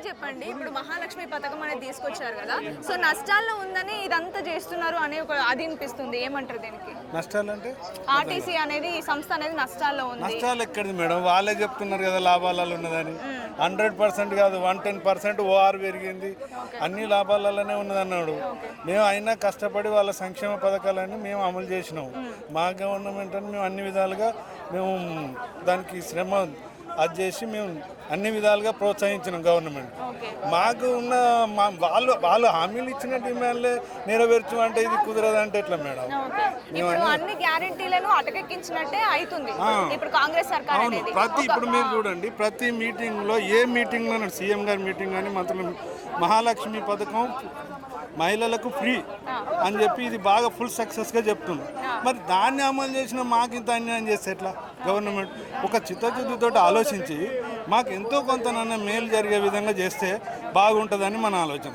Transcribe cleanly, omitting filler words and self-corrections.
చెప్పండి, ఇప్పుడు మహాలక్ష్మి పథకం అనేది తీసుకొచ్చారు కదా, సో నష్టాల్లో ఉందని ఇదంతా చేస్తున్నారు అనే ఒక అది అనిపిస్తుంది. ఏమంటారు దీనికి? నష్టాలు అంటే ఆర్టీసీ అనేది ఈ సంస్థ అనేది నష్టాల్లో ఉంది. నష్టాలు ఎక్కడిది మేడం? వాళ్ళే చెప్తున్నారు కదా లాభాలలో ఉన్నదని. 100% కాదు, 110% ఓఆర్ పెరిగింది, అన్ని లాభాలలోనే ఉన్నదన్నాడు. మేము అయినా కష్టపడి వాళ్ళ సంక్షేమ పథకాలన్నీ మేము అమలు చేసినాము. మా గవర్నమెంట్ అని మేము అన్ని విధాలుగా మేము దానికి శ్రమ అది చేసి మేము అన్ని విధాలుగా ప్రోత్సహించినాం గవర్నమెంట్. మాకు ఉన్న వాళ్ళు హామీలు ఇచ్చిన డిమాండ్లే నెరవేర్చు అంటే ఇది కుదరదు అంటే ఎట్లా మేడం? ఇప్పుడు అన్ని గ్యారెంటీలను అటకెక్కించినట్టే అవుతుంది ఇప్పుడు కాంగ్రెస్ సర్కార్ అనేది. ఇప్పుడు మీరు చూడండి, ప్రతి మీటింగ్లో ఏ మీటింగ్లో సీఎం గారి మీటింగ్ కానీ మంత్రులు మహాలక్ష్మి పథకం మహిళలకు ఫ్రీ అని చెప్పి ఇది బాగా ఫుల్ సక్సెస్గా చెప్తుంది. మరి దాన్ని అమలు చేసిన మాకు ఇంత అన్యాయం చేస్తే ఎట్లా? గవర్నమెంట్ ఒక చిత్తశుద్ధితో ఆలోచించి మాకు ఎంతో కొంత మేలు జరిగే విధంగా చేస్తే బాగుంటుందని మన ఆలోచన.